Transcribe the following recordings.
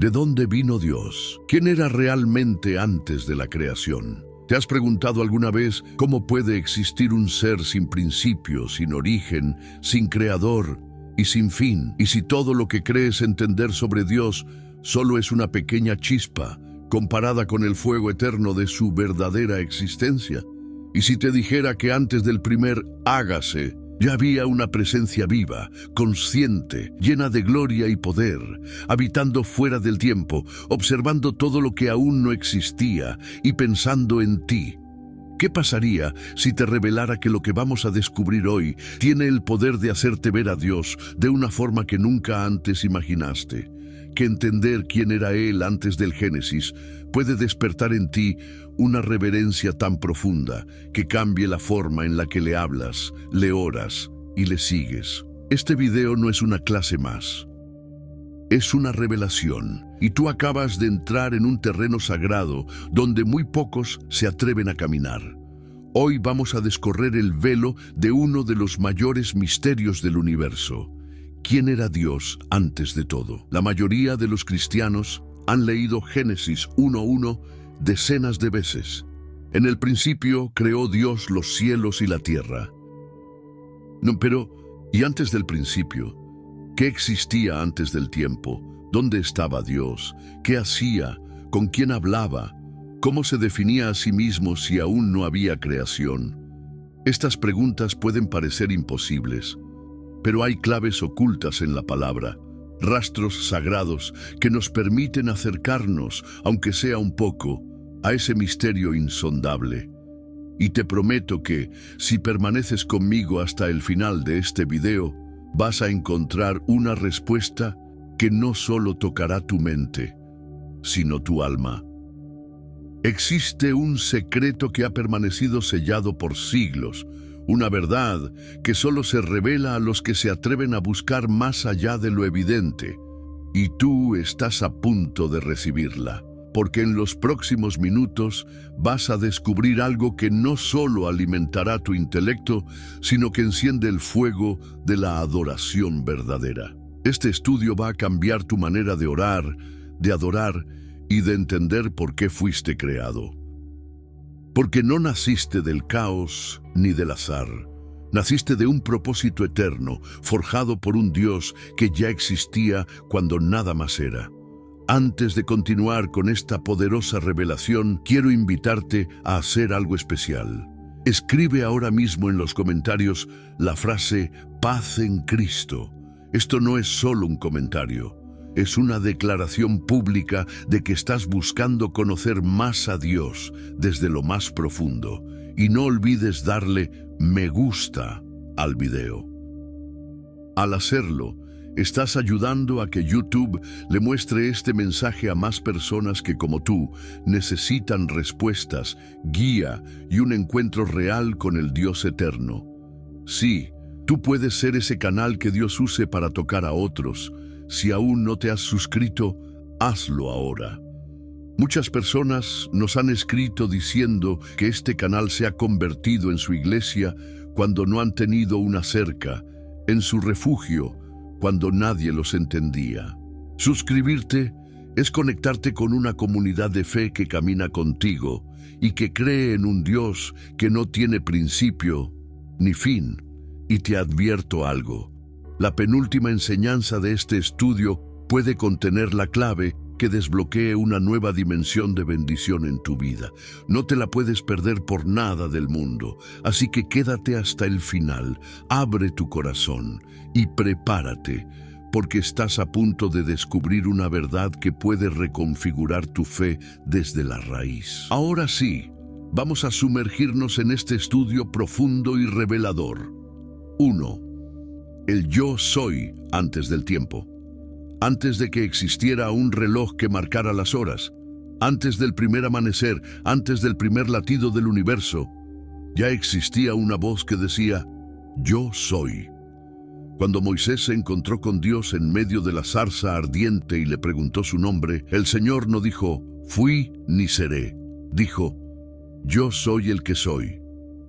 ¿De dónde vino Dios? ¿Quién era realmente antes de la creación? ¿Te has preguntado alguna vez cómo puede existir un ser sin principio, sin origen, sin creador y sin fin? ¿Y si todo lo que crees entender sobre Dios solo es una pequeña chispa comparada con el fuego eterno de su verdadera existencia? ¿Y si te dijera que antes del primer hágase, ya había una presencia viva, consciente, llena de gloria y poder, habitando fuera del tiempo, observando todo lo que aún no existía y pensando en ti? ¿Qué pasaría si te revelara que lo que vamos a descubrir hoy tiene el poder de hacerte ver a Dios de una forma que nunca antes imaginaste? Que entender quién era Él antes del Génesis puede despertar en ti una reverencia tan profunda que cambie la forma en la que le hablas, le oras y le sigues. Este video no es una clase más. Es una revelación, y tú acabas de entrar en un terreno sagrado donde muy pocos se atreven a caminar. Hoy vamos a descorrer el velo de uno de los mayores misterios del universo. ¿Quién era Dios antes de todo? La mayoría de los cristianos han leído Génesis 1:1 decenas de veces. En el principio creó Dios los cielos y la tierra. No, pero, ¿y antes del principio? ¿Qué existía antes del tiempo? ¿Dónde estaba Dios? ¿Qué hacía? ¿Con quién hablaba? ¿Cómo se definía a sí mismo si aún no había creación? Estas preguntas pueden parecer imposibles, pero hay claves ocultas en la palabra, rastros sagrados que nos permiten acercarnos, aunque sea un poco, a ese misterio insondable. Y te prometo que, si permaneces conmigo hasta el final de este video, vas a encontrar una respuesta que no solo tocará tu mente, sino tu alma. Existe un secreto que ha permanecido sellado por siglos, una verdad que solo se revela a los que se atreven a buscar más allá de lo evidente. Y tú estás a punto de recibirla, porque en los próximos minutos vas a descubrir algo que no solo alimentará tu intelecto, sino que enciende el fuego de la adoración verdadera. Este estudio va a cambiar tu manera de orar, de adorar y de entender por qué fuiste creado. Porque no naciste del caos ni del azar. Naciste de un propósito eterno, forjado por un Dios que ya existía cuando nada más era. Antes de continuar con esta poderosa revelación, quiero invitarte a hacer algo especial. Escribe ahora mismo en los comentarios la frase "paz en Cristo". Esto no es solo un comentario. Es una declaración pública de que estás buscando conocer más a Dios desde lo más profundo. Y no olvides darle me gusta al video. Al hacerlo, estás ayudando a que YouTube le muestre este mensaje a más personas que, como tú, necesitan respuestas, guía y un encuentro real con el Dios eterno. Sí, tú puedes ser ese canal que Dios use para tocar a otros. Si aún no te has suscrito, hazlo ahora. Muchas personas nos han escrito diciendo que este canal se ha convertido en su iglesia cuando no han tenido una cerca, en su refugio, cuando nadie los entendía. Suscribirte es conectarte con una comunidad de fe que camina contigo y que cree en un Dios que no tiene principio ni fin. Y te advierto algo. La penúltima enseñanza de este estudio puede contener la clave que desbloquee una nueva dimensión de bendición en tu vida. No te la puedes perder por nada del mundo, así que quédate hasta el final, abre tu corazón y prepárate, porque estás a punto de descubrir una verdad que puede reconfigurar tu fe desde la raíz. Ahora sí, vamos a sumergirnos en este estudio profundo y revelador. 1. El yo soy antes del tiempo. Antes de que existiera un reloj que marcara las horas, antes del primer amanecer, antes del primer latido del universo, ya existía una voz que decía, yo soy. Cuando Moisés se encontró con Dios en medio de la zarza ardiente y le preguntó su nombre, el Señor no dijo, fui ni seré. Dijo, yo soy el que soy.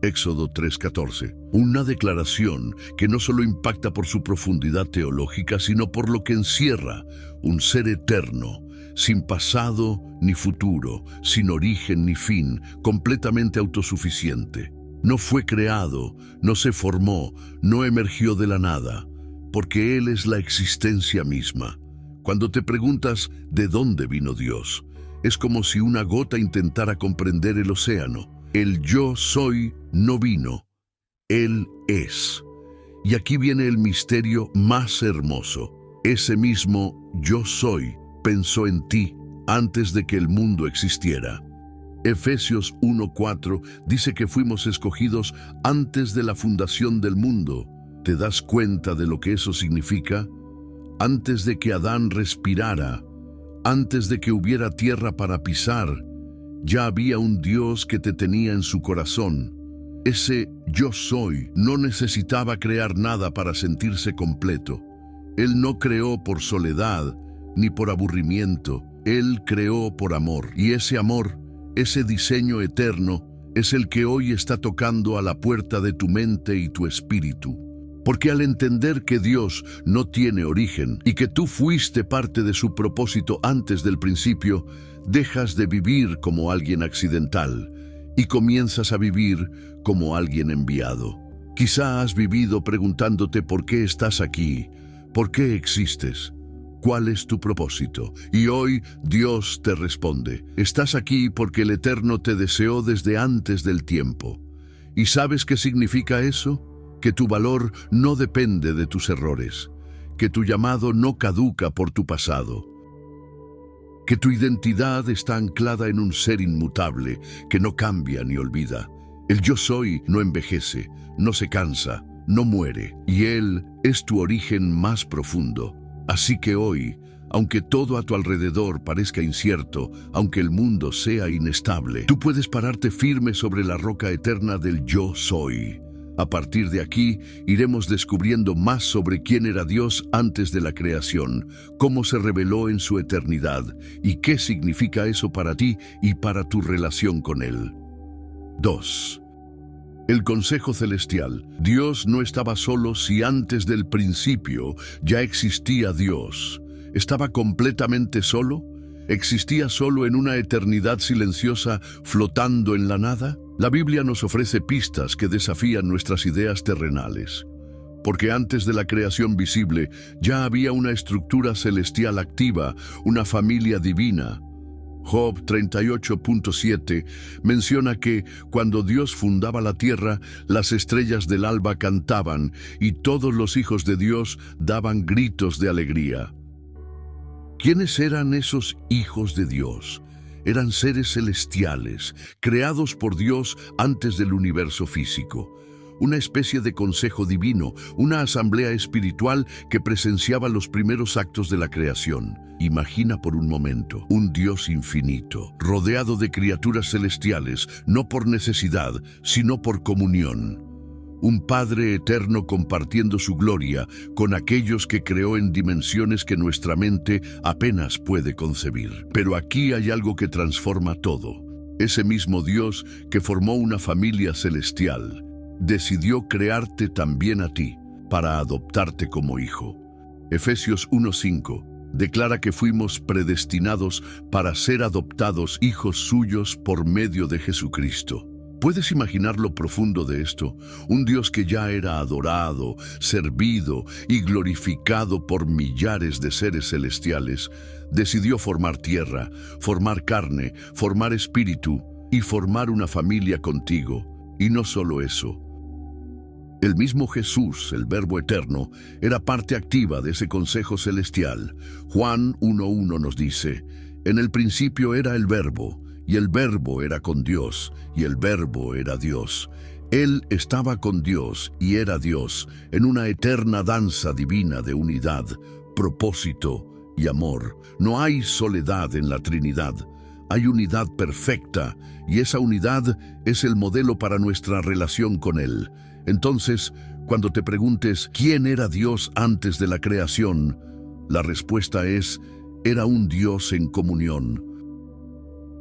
Éxodo 3:14. Una declaración que no solo impacta por su profundidad teológica, sino por lo que encierra: un ser eterno, sin pasado ni futuro, sin origen ni fin, completamente autosuficiente. No fue creado, no se formó, no emergió de la nada, porque Él es la existencia misma. Cuando te preguntas ¿de dónde vino Dios?, es como si una gota intentara comprender el océano. El yo soy no vino, Él es. Y aquí viene el misterio más hermoso. Ese mismo yo soy pensó en ti antes de que el mundo existiera. Efesios 1:4 dice que fuimos escogidos antes de la fundación del mundo. ¿Te das cuenta de lo que eso significa? Antes de que Adán respirara, antes de que hubiera tierra para pisar, ya había un Dios que te tenía en su corazón. Ese yo soy no necesitaba crear nada para sentirse completo. Él no creó por soledad ni por aburrimiento. Él creó por amor. Y ese amor, ese diseño eterno, es el que hoy está tocando a la puerta de tu mente y tu espíritu. Porque al entender que Dios no tiene origen y que tú fuiste parte de su propósito antes del principio, dejas de vivir como alguien accidental y comienzas a vivir como alguien enviado. Quizá has vivido preguntándote por qué estás aquí, por qué existes, cuál es tu propósito. Y hoy Dios te responde: estás aquí porque el Eterno te deseó desde antes del tiempo. ¿Y sabes qué significa eso? Que tu valor no depende de tus errores, que tu llamado no caduca por tu pasado, que tu identidad está anclada en un ser inmutable que no cambia ni olvida. El yo soy no envejece, no se cansa, no muere, y Él es tu origen más profundo. Así que hoy, aunque todo a tu alrededor parezca incierto, aunque el mundo sea inestable, tú puedes pararte firme sobre la roca eterna del yo soy. A partir de aquí, iremos descubriendo más sobre quién era Dios antes de la creación, cómo se reveló en su eternidad y qué significa eso para ti y para tu relación con Él. 2. El consejo celestial. Dios no estaba solo si antes del principio ya existía Dios. ¿Estaba completamente solo? ¿Existía solo en una eternidad silenciosa flotando en la nada? La Biblia nos ofrece pistas que desafían nuestras ideas terrenales. Porque antes de la creación visible ya había una estructura celestial activa, una familia divina. Job 38.7 menciona que cuando Dios fundaba la tierra, las estrellas del alba cantaban y todos los hijos de Dios daban gritos de alegría. ¿Quiénes eran esos hijos de Dios? Eran seres celestiales, creados por Dios antes del universo físico. Una especie de consejo divino, una asamblea espiritual que presenciaba los primeros actos de la creación. Imagina por un momento un Dios infinito, rodeado de criaturas celestiales, no por necesidad, sino por comunión. Un Padre eterno compartiendo su gloria con aquellos que creó en dimensiones que nuestra mente apenas puede concebir. Pero aquí hay algo que transforma todo. Ese mismo Dios que formó una familia celestial decidió crearte también a ti para adoptarte como hijo. Efesios 1:5 declara que fuimos predestinados para ser adoptados hijos suyos por medio de Jesucristo. ¿Puedes imaginar lo profundo de esto? Un Dios que ya era adorado, servido y glorificado por millares de seres celestiales, decidió formar tierra, formar carne, formar espíritu y formar una familia contigo. Y no solo eso. El mismo Jesús, el Verbo eterno, era parte activa de ese consejo celestial. Juan 1:1 nos dice: en el principio era el Verbo, y el Verbo era con Dios, y el Verbo era Dios. Él estaba con Dios y era Dios, en una eterna danza divina de unidad, propósito y amor. No hay soledad en la Trinidad. Hay unidad perfecta, y esa unidad es el modelo para nuestra relación con Él. Entonces, cuando te preguntes ¿quién era Dios antes de la creación?, la respuesta es: era un Dios en comunión.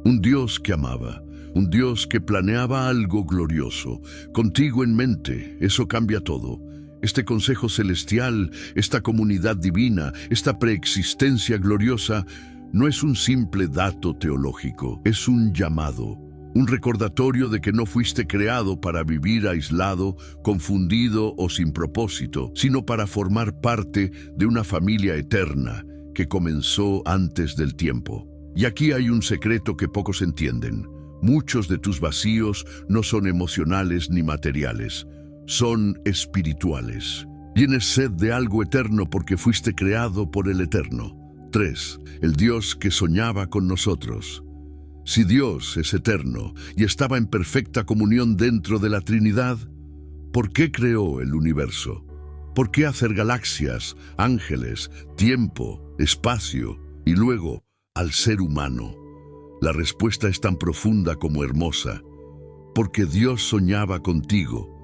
Un Dios que amaba, un Dios que planeaba algo glorioso, contigo en mente. Eso cambia todo. Este consejo celestial, esta comunidad divina, esta preexistencia gloriosa, no es un simple dato teológico, es un llamado, un recordatorio de que no fuiste creado para vivir aislado, confundido o sin propósito, sino para formar parte de una familia eterna que comenzó antes del tiempo. Y aquí hay un secreto que pocos entienden. Muchos de tus vacíos no son emocionales ni materiales, son espirituales. Tienes sed de algo eterno porque fuiste creado por el Eterno. 3. El Dios que soñaba con nosotros. Si Dios es eterno y estaba en perfecta comunión dentro de la Trinidad, ¿por qué creó el universo? ¿Por qué hacer galaxias, ángeles, tiempo, espacio y luego al ser humano? La respuesta es tan profunda como hermosa, porque Dios soñaba contigo.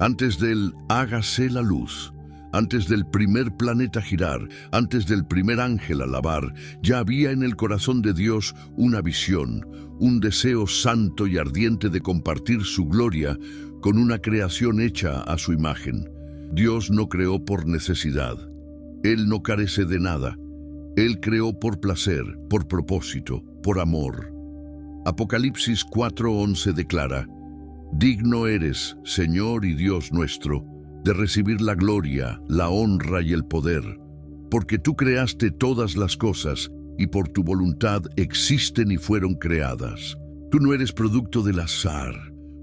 Antes del hágase la luz, antes del primer planeta girar, antes del primer ángel alabar, ya había en el corazón de Dios una visión, un deseo santo y ardiente de compartir su gloria con una creación hecha a su imagen. Dios no creó por necesidad. Él no carece de nada. Él creó por placer, por propósito, por amor. Apocalipsis 4:11 declara: Digno eres, Señor y Dios nuestro, de recibir la gloria, la honra y el poder, porque tú creaste todas las cosas y por tu voluntad existen y fueron creadas. Tú no eres producto del azar,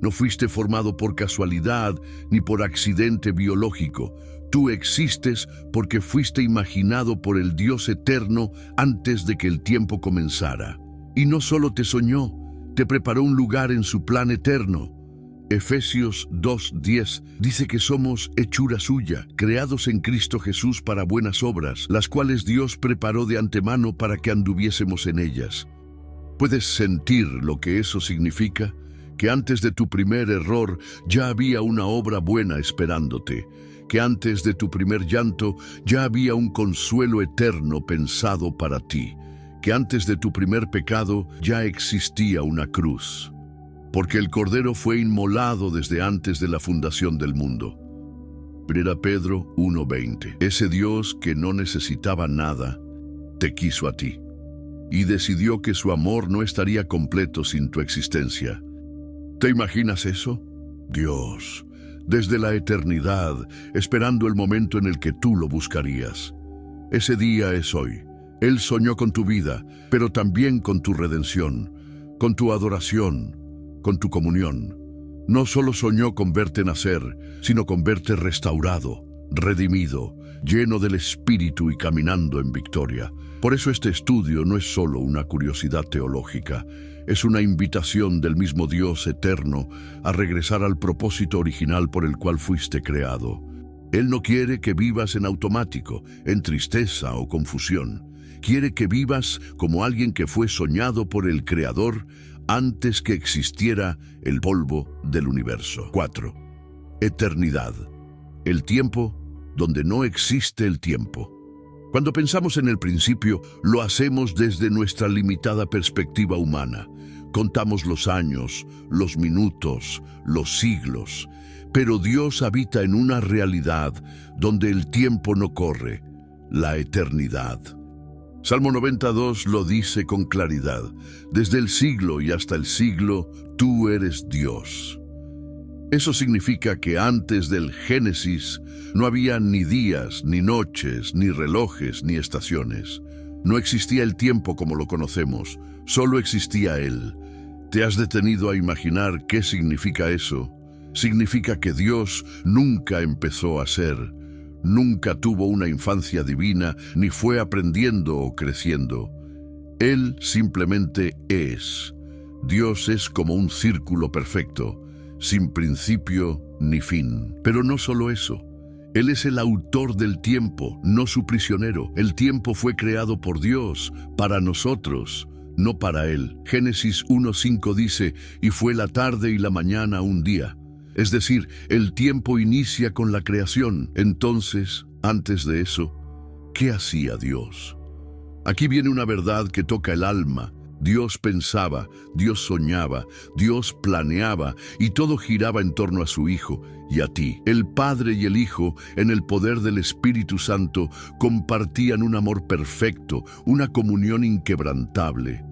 no fuiste formado por casualidad ni por accidente biológico. Tú existes porque fuiste imaginado por el Dios eterno antes de que el tiempo comenzara. Y no solo te soñó, te preparó un lugar en su plan eterno. Efesios 2:10 dice que somos hechura suya, creados en Cristo Jesús para buenas obras, las cuales Dios preparó de antemano para que anduviésemos en ellas. ¿Puedes sentir lo que eso significa? Que antes de tu primer error ya había una obra buena esperándote, que antes de tu primer llanto ya había un consuelo eterno pensado para ti, que antes de tu primer pecado ya existía una cruz. Porque el Cordero fue inmolado desde antes de la fundación del mundo. 1 Pedro 1:20. Ese Dios que no necesitaba nada, te quiso a ti, y decidió que su amor no estaría completo sin tu existencia. ¿Te imaginas eso? Dios, desde la eternidad, esperando el momento en el que tú lo buscarías. Ese día es hoy. Él soñó con tu vida, pero también con tu redención, con tu adoración, con tu comunión. No solo soñó con verte nacer, sino con verte restaurado, redimido, lleno del Espíritu y caminando en victoria. Por eso este estudio no es solo una curiosidad teológica, es una invitación del mismo Dios eterno a regresar al propósito original por el cual fuiste creado. Él no quiere que vivas en automático, en tristeza o confusión. Quiere que vivas como alguien que fue soñado por el Creador antes que existiera el polvo del universo. 4. Eternidad. El tiempo donde no existe el tiempo. Cuando pensamos en el principio, lo hacemos desde nuestra limitada perspectiva humana. Contamos los años, los minutos, los siglos. Pero Dios habita en una realidad donde el tiempo no corre, la eternidad. Salmo 92 lo dice con claridad: desde el siglo y hasta el siglo, tú eres Dios. Eso significa que antes del Génesis no había ni días, ni noches, ni relojes, ni estaciones. No existía el tiempo como lo conocemos, solo existía Él. ¿Te has detenido a imaginar qué significa eso? Significa que Dios nunca empezó a ser. Nunca tuvo una infancia divina, ni fue aprendiendo o creciendo. Él simplemente es. Dios es como un círculo perfecto, sin principio ni fin. Pero no solo eso. Él es el autor del tiempo, no su prisionero. El tiempo fue creado por Dios, para nosotros, no para Él. Génesis 1:5 dice: y fue la tarde y la mañana un día. Es decir, el tiempo inicia con la creación. Entonces, antes de eso, ¿qué hacía Dios? Aquí viene una verdad que toca el alma. Dios pensaba, Dios soñaba, Dios planeaba y todo giraba en torno a su Hijo y a ti. El Padre y el Hijo, en el poder del Espíritu Santo, compartían un amor perfecto, una comunión inquebrantable.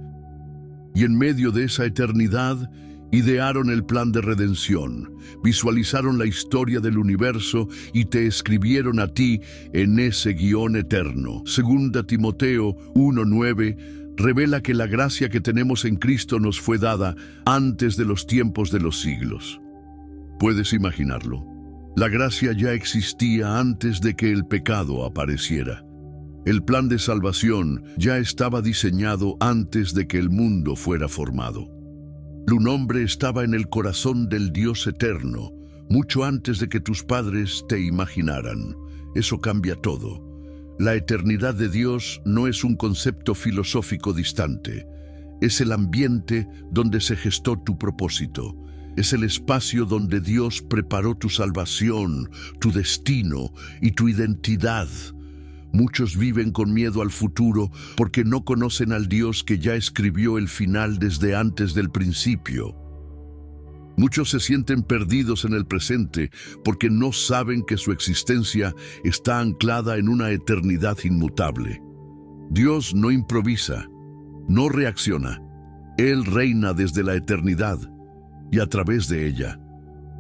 Y en medio de esa eternidad, idearon el plan de redención, visualizaron la historia del universo y te escribieron a ti en ese guión eterno. Segunda Timoteo 1:9 revela que la gracia que tenemos en Cristo nos fue dada antes de los tiempos de los siglos. ¿Puedes imaginarlo? La gracia ya existía antes de que el pecado apareciera. El plan de salvación ya estaba diseñado antes de que el mundo fuera formado. Tu nombre estaba en el corazón del Dios eterno, mucho antes de que tus padres te imaginaran. Eso cambia todo. La eternidad de Dios no es un concepto filosófico distante. Es el ambiente donde se gestó tu propósito. Es el espacio donde Dios preparó tu salvación, tu destino y tu identidad. Muchos viven con miedo al futuro porque no conocen al Dios que ya escribió el final desde antes del principio. Muchos se sienten perdidos en el presente porque no saben que su existencia está anclada en una eternidad inmutable. Dios no improvisa, no reacciona. Él reina desde la eternidad y a través de ella.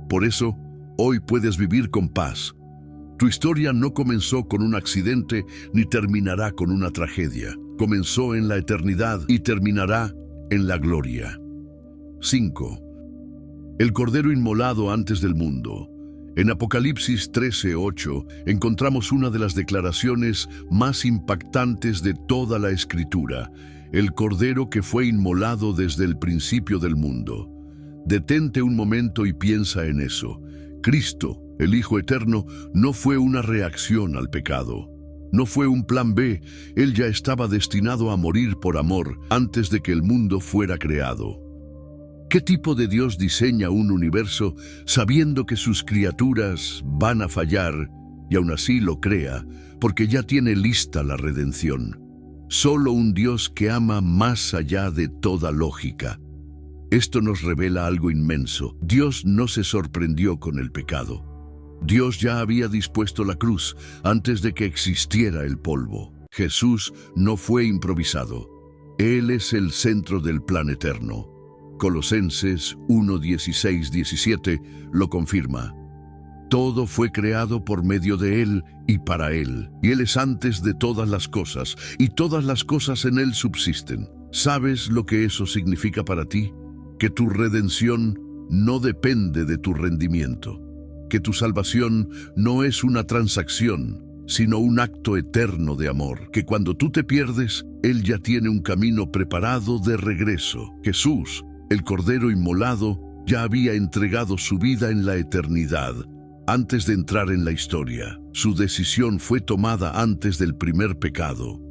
Por eso, hoy puedes vivir con paz. Tu historia no comenzó con un accidente ni terminará con una tragedia. Comenzó en la eternidad y terminará en la gloria. 5. El Cordero inmolado antes del mundo. En Apocalipsis 13:8 encontramos una de las declaraciones más impactantes de toda la Escritura, el Cordero que fue inmolado desde el principio del mundo. Detente un momento y piensa en eso. Cristo, el Hijo Eterno, no fue una reacción al pecado. No fue un plan B. Él ya estaba destinado a morir por amor antes de que el mundo fuera creado. ¿Qué tipo de Dios diseña un universo sabiendo que sus criaturas van a fallar y aún así lo crea porque ya tiene lista la redención? Solo un Dios que ama más allá de toda lógica. Esto nos revela algo inmenso. Dios no se sorprendió con el pecado. Dios ya había dispuesto la cruz antes de que existiera el polvo. Jesús no fue improvisado. Él es el centro del plan eterno. Colosenses 1:16-17 lo confirma. Todo fue creado por medio de Él y para Él, y Él es antes de todas las cosas, y todas las cosas en Él subsisten. ¿Sabes lo que eso significa para ti? Que tu redención no depende de tu rendimiento, que tu salvación no es una transacción, sino un acto eterno de amor, que cuando tú te pierdes, Él ya tiene un camino preparado de regreso. Jesús, el Cordero inmolado, ya había entregado su vida en la eternidad, antes de entrar en la historia. Su decisión fue tomada antes del primer pecado,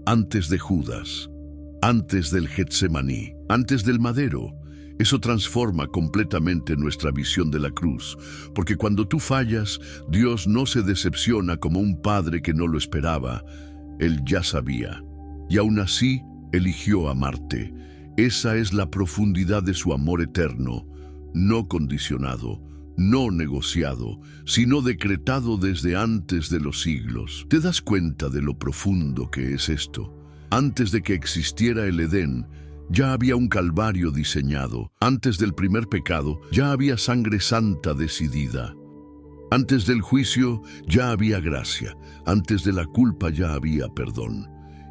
antes de Judas, antes del Getsemaní, antes del madero. Eso transforma completamente nuestra visión de la cruz, porque cuando tú fallas, Dios no se decepciona como un padre que no lo esperaba. Él ya sabía, y aún así eligió amarte. Esa es la profundidad de su amor eterno, no condicionado, no negociado, sino decretado desde antes de los siglos. ¿Te das cuenta de lo profundo que es esto? Antes de que existiera el Edén, ya había un calvario diseñado. Antes del primer pecado, ya había sangre santa decidida. Antes del juicio, ya había gracia. Antes de la culpa, ya había perdón.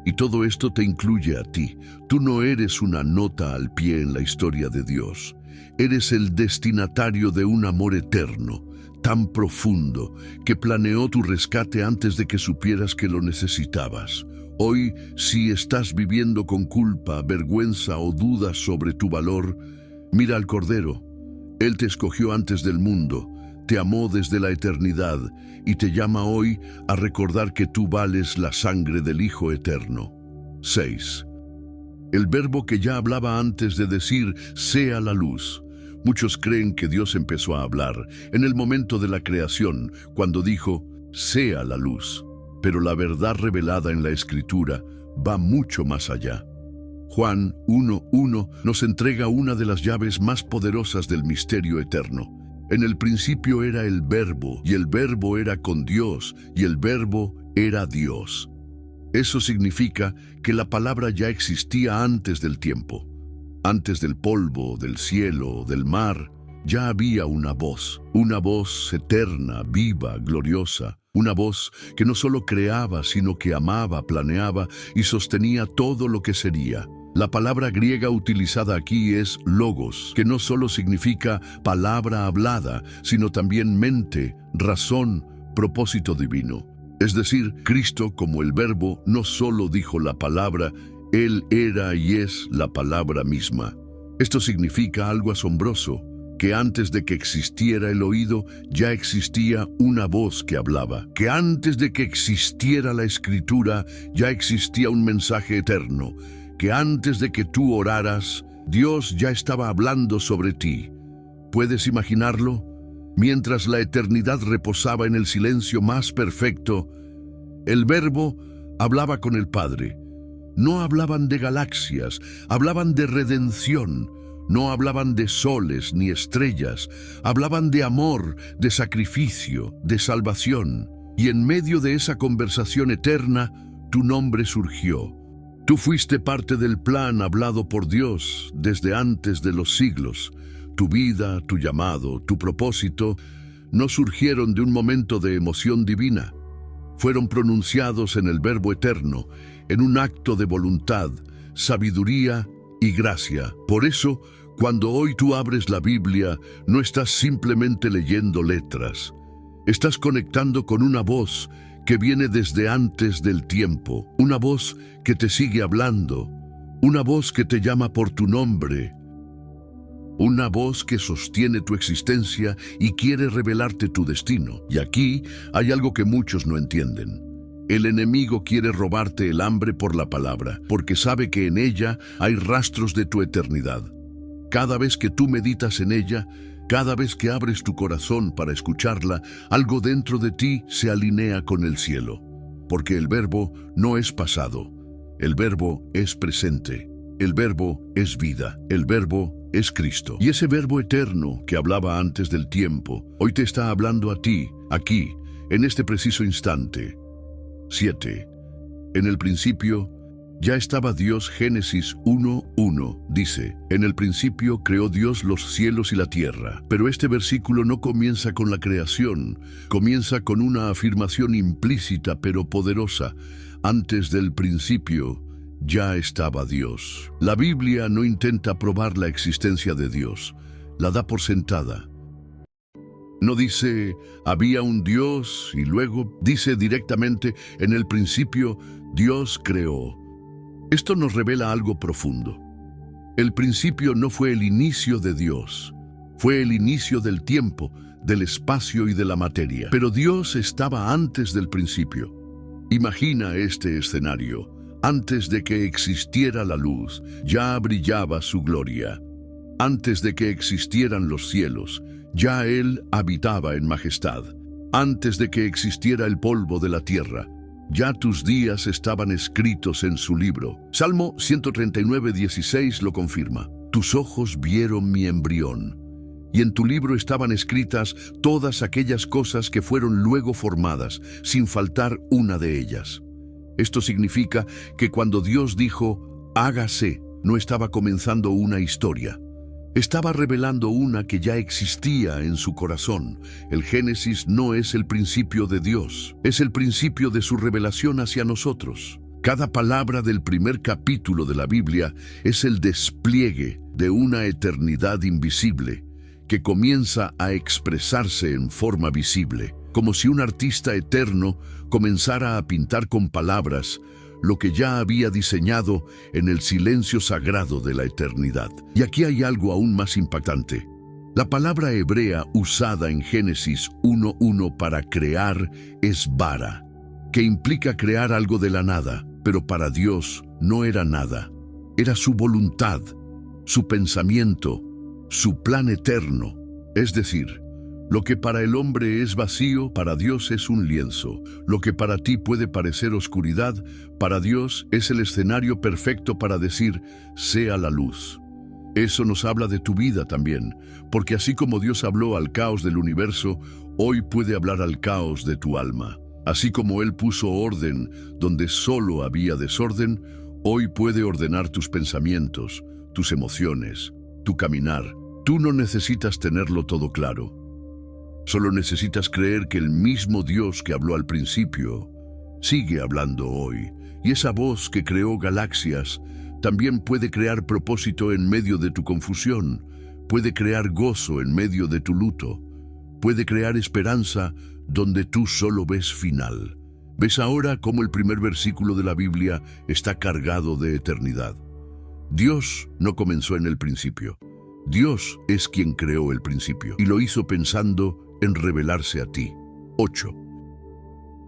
Y todo esto te incluye a ti. Tú no eres una nota al pie en la historia de Dios. Eres el destinatario de un amor eterno, tan profundo, que planeó tu rescate antes de que supieras que lo necesitabas. Hoy, si estás viviendo con culpa, vergüenza o dudas sobre tu valor, mira al Cordero. Él te escogió antes del mundo, te amó desde la eternidad y te llama hoy a recordar que tú vales la sangre del Hijo Eterno. 6. El verbo que ya hablaba antes de decir «sea la luz». Muchos creen que Dios empezó a hablar en el momento de la creación, cuando dijo «sea la luz». Pero la verdad revelada en la Escritura va mucho más allá. Juan 1:1 nos entrega una de las llaves más poderosas del misterio eterno. En el principio era el Verbo, y el Verbo era con Dios, y el Verbo era Dios. Eso significa que la palabra ya existía antes del tiempo. Antes del polvo, del cielo, del mar, ya había una voz eterna, viva, gloriosa, una voz que no solo creaba, sino que amaba, planeaba y sostenía todo lo que sería. La palabra griega utilizada aquí es logos, que no solo significa palabra hablada, sino también mente, razón, propósito divino. Es decir, Cristo como el Verbo no solo dijo la palabra, Él era y es la palabra misma. Esto significa algo asombroso, que antes de que existiera el oído, ya existía una voz que hablaba, que antes de que existiera la escritura, ya existía un mensaje eterno, que antes de que tú oraras, Dios ya estaba hablando sobre ti. ¿Puedes imaginarlo? Mientras la eternidad reposaba en el silencio más perfecto, el Verbo hablaba con el Padre. No hablaban de galaxias, hablaban de redención. No hablaban de soles ni estrellas, hablaban de amor, de sacrificio, de salvación. Y en medio de esa conversación eterna, tu nombre surgió. Tú fuiste parte del plan hablado por Dios desde antes de los siglos. Tu vida, tu llamado, tu propósito, no surgieron de un momento de emoción divina. Fueron pronunciados en el Verbo eterno, en un acto de voluntad, sabiduría y gracia. Por eso, cuando hoy tú abres la Biblia, no estás simplemente leyendo letras. Estás conectando con una voz que viene desde antes del tiempo, una voz que te sigue hablando, una voz que te llama por tu nombre, una voz que sostiene tu existencia y quiere revelarte tu destino. Y aquí hay algo que muchos no entienden. El enemigo quiere robarte el hambre por la palabra, porque sabe que en ella hay rastros de tu eternidad. Cada vez que tú meditas en ella, cada vez que abres tu corazón para escucharla, algo dentro de ti se alinea con el cielo. Porque el Verbo no es pasado, el Verbo es presente, el Verbo es vida, el Verbo es Cristo. Y ese Verbo eterno que hablaba antes del tiempo, hoy te está hablando a ti, aquí, en este preciso instante. 7. En el principio ya estaba Dios. Génesis 1:1 dice, en el principio creó Dios los cielos y la tierra. Pero este versículo no comienza con la creación, comienza con una afirmación implícita pero poderosa. Antes del principio ya estaba Dios. La Biblia no intenta probar la existencia de Dios, la da por sentada. No dice, había un Dios, y luego dice directamente, en el principio, Dios creó. Esto nos revela algo profundo. El principio no fue el inicio de Dios, fue el inicio del tiempo, del espacio y de la materia. Pero Dios estaba antes del principio. Imagina este escenario. Antes de que existiera la luz, ya brillaba su gloria. Antes de que existieran los cielos, ya Él habitaba en majestad. Antes de que existiera el polvo de la tierra, ya tus días estaban escritos en su libro. Salmo 139:16 lo confirma. Tus ojos vieron mi embrión, y en tu libro estaban escritas todas aquellas cosas que fueron luego formadas, sin faltar una de ellas. Esto significa que cuando Dios dijo, hágase, no estaba comenzando una historia. Estaba revelando una que ya existía en su corazón. El Génesis no es el principio de Dios, es el principio de su revelación hacia nosotros. Cada palabra del primer capítulo de la Biblia es el despliegue de una eternidad invisible que comienza a expresarse en forma visible, como si un artista eterno comenzara a pintar con palabras lo que ya había diseñado en el silencio sagrado de la eternidad. Y aquí hay algo aún más impactante. La palabra hebrea usada en Génesis 1:1 para crear es bara, que implica crear algo de la nada, pero para Dios no era nada. Era su voluntad, su pensamiento, su plan eterno. Es decir, Lo que para el hombre es vacío, para Dios es un lienzo. Lo que para ti puede parecer oscuridad, para Dios es el escenario perfecto para decir, sea la luz. Eso nos habla de tu vida también, porque así como Dios habló al caos del universo, hoy puede hablar al caos de tu alma. Así como Él puso orden donde solo había desorden, hoy puede ordenar tus pensamientos, tus emociones, tu caminar. Tú no necesitas tenerlo todo claro. Solo necesitas creer que el mismo Dios que habló al principio sigue hablando hoy. Y esa voz que creó galaxias también puede crear propósito en medio de tu confusión, puede crear gozo en medio de tu luto, puede crear esperanza donde tú solo ves final. ¿Ves ahora cómo el primer versículo de la Biblia está cargado de eternidad? Dios no comenzó en el principio. Dios es quien creó el principio y lo hizo pensando en revelarse a ti. 8.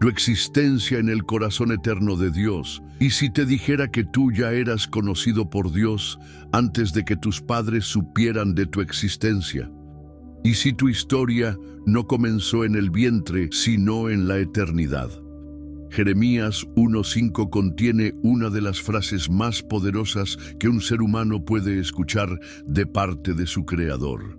Tu existencia en el corazón eterno de Dios. Y si te dijera que tú ya eras conocido por Dios antes de que tus padres supieran de tu existencia. Y si tu historia no comenzó en el vientre, sino en la eternidad. Jeremías 1:5 contiene una de las frases más poderosas que un ser humano puede escuchar de parte de su Creador.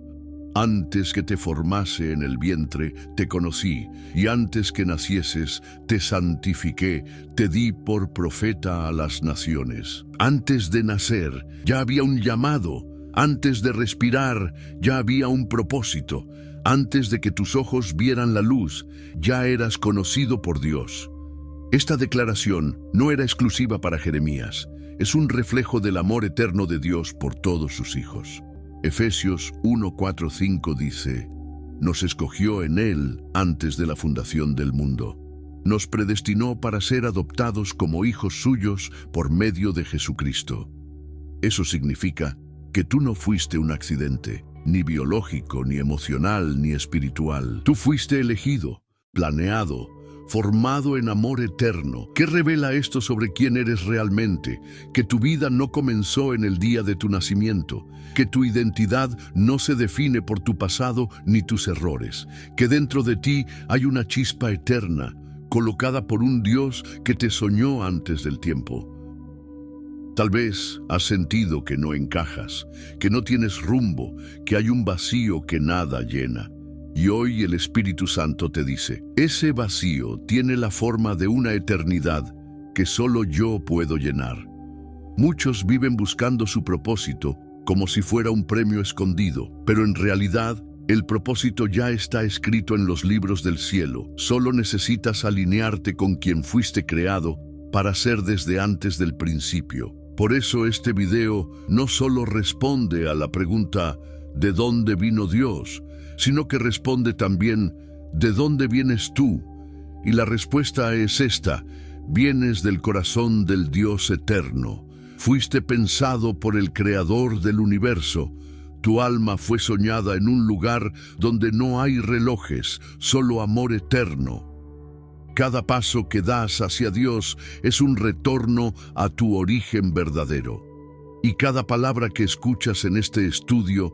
Antes que te formase en el vientre, te conocí, y antes que nacieses, te santifiqué, te di por profeta a las naciones. Antes de nacer, ya había un llamado. Antes de respirar, ya había un propósito. Antes de que tus ojos vieran la luz, ya eras conocido por Dios. Esta declaración no era exclusiva para Jeremías. Es un reflejo del amor eterno de Dios por todos sus hijos. Efesios 1:4-5 dice, nos escogió en Él antes de la fundación del mundo. Nos predestinó para ser adoptados como hijos suyos por medio de Jesucristo. Eso significa que tú no fuiste un accidente, ni biológico, ni emocional, ni espiritual. Tú fuiste elegido, planeado, formado en amor eterno. ¿Qué revela esto sobre quién eres realmente? Que tu vida no comenzó en el día de tu nacimiento, que tu identidad no se define por tu pasado ni tus errores, que dentro de ti hay una chispa eterna, colocada por un Dios que te soñó antes del tiempo. Tal vez has sentido que no encajas, que no tienes rumbo, que hay un vacío que nada llena. Y hoy el Espíritu Santo te dice, ese vacío tiene la forma de una eternidad que solo yo puedo llenar. Muchos viven buscando su propósito como si fuera un premio escondido, pero en realidad el propósito ya está escrito en los libros del cielo. Solo necesitas alinearte con quien fuiste creado para ser desde antes del principio. Por eso este video no solo responde a la pregunta ¿de dónde vino Dios?, sino que responde también, ¿de dónde vienes tú? Y la respuesta es esta, vienes del corazón del Dios eterno. Fuiste pensado por el Creador del universo. Tu alma fue soñada en un lugar donde no hay relojes, solo amor eterno. Cada paso que das hacia Dios es un retorno a tu origen verdadero. Y cada palabra que escuchas en este estudio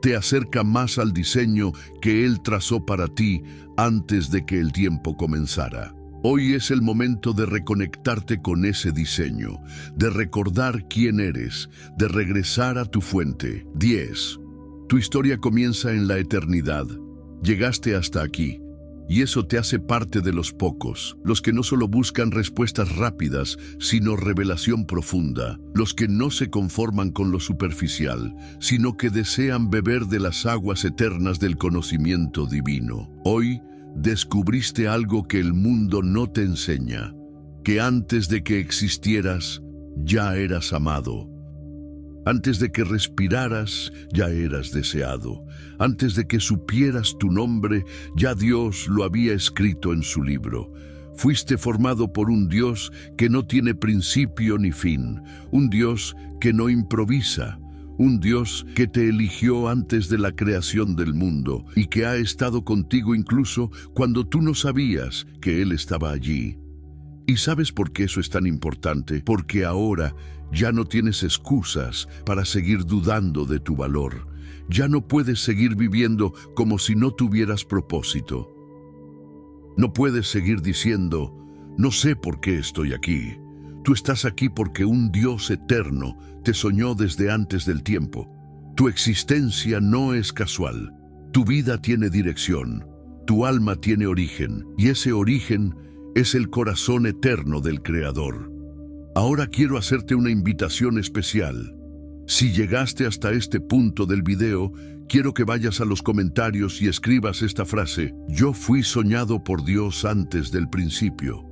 te acerca más al diseño que Él trazó para ti antes de que el tiempo comenzara. Hoy es el momento de reconectarte con ese diseño, de recordar quién eres, de regresar a tu fuente. 10. Tu historia comienza en la eternidad. Llegaste hasta aquí. Y eso te hace parte de los pocos, los que no solo buscan respuestas rápidas, sino revelación profunda, los que no se conforman con lo superficial, sino que desean beber de las aguas eternas del conocimiento divino. Hoy descubriste algo que el mundo no te enseña, que antes de que existieras, ya eras amado. Antes de que respiraras, ya eras deseado. Antes de que supieras tu nombre, ya Dios lo había escrito en su libro. Fuiste formado por un Dios que no tiene principio ni fin, un Dios que no improvisa, un Dios que te eligió antes de la creación del mundo y que ha estado contigo incluso cuando tú no sabías que Él estaba allí. ¿Y sabes por qué eso es tan importante? Porque ahora ya no tienes excusas para seguir dudando de tu valor. ya no puedes seguir viviendo como si no tuvieras propósito. No puedes seguir diciendo, no sé por qué estoy aquí. Tú estás aquí porque un Dios eterno te soñó desde antes del tiempo. Tu existencia no es casual. Tu vida tiene dirección. Tu alma tiene origen, y ese origen es el corazón eterno del Creador. Ahora quiero hacerte una invitación especial. Si llegaste hasta este punto del video, quiero que vayas a los comentarios y escribas esta frase: yo fui soñado por Dios antes del principio.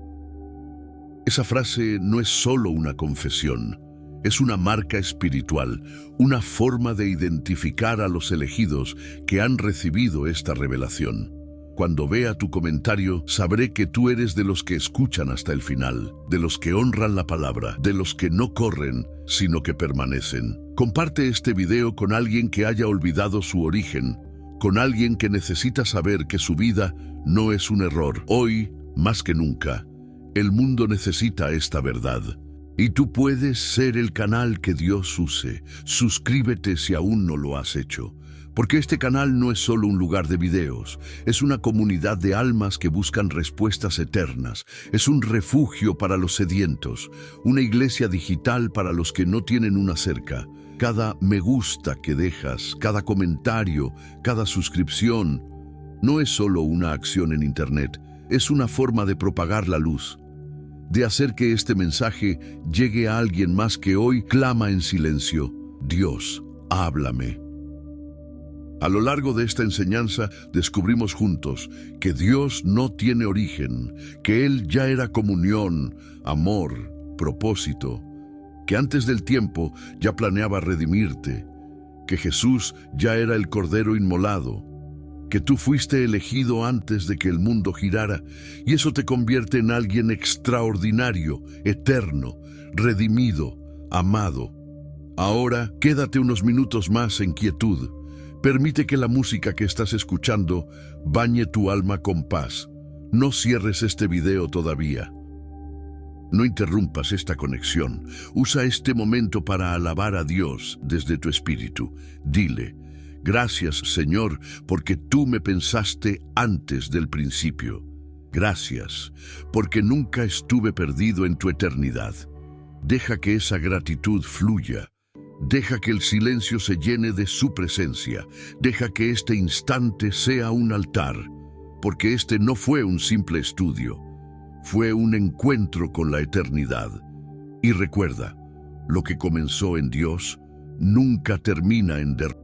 Esa frase no es solo una confesión, es una marca espiritual, una forma de identificar a los elegidos que han recibido esta revelación. Cuando vea tu comentario, sabré que tú eres de los que escuchan hasta el final, de los que honran la palabra, de los que no corren, sino que permanecen. Comparte este video con alguien que haya olvidado su origen, con alguien que necesita saber que su vida no es un error. Hoy, más que nunca, el mundo necesita esta verdad. Y tú puedes ser el canal que Dios use. Suscríbete si aún no lo has hecho. Porque este canal no es solo un lugar de videos, es una comunidad de almas que buscan respuestas eternas, es un refugio para los sedientos, una iglesia digital para los que no tienen una cerca. Cada me gusta que dejas, cada comentario, cada suscripción, no es solo una acción en internet, es una forma de propagar la luz, de hacer que este mensaje llegue a alguien más que hoy clama en silencio: Dios, háblame. A lo largo de esta enseñanza descubrimos juntos que Dios no tiene origen, que Él ya era comunión, amor, propósito, que antes del tiempo ya planeaba redimirte, que Jesús ya era el Cordero inmolado, que tú fuiste elegido antes de que el mundo girara, y eso te convierte en alguien extraordinario, eterno, redimido, amado. Ahora quédate unos minutos más en quietud. Permite que la música que estás escuchando bañe tu alma con paz. No cierres este video todavía. No interrumpas esta conexión. Usa este momento para alabar a Dios desde tu espíritu. Dile: gracias, Señor, porque tú me pensaste antes del principio. Gracias, porque nunca estuve perdido en tu eternidad. Deja que esa gratitud fluya. Deja que el silencio se llene de su presencia. Deja que este instante sea un altar, porque este no fue un simple estudio, fue un encuentro con la eternidad. Y recuerda, lo que comenzó en Dios nunca termina en derrota.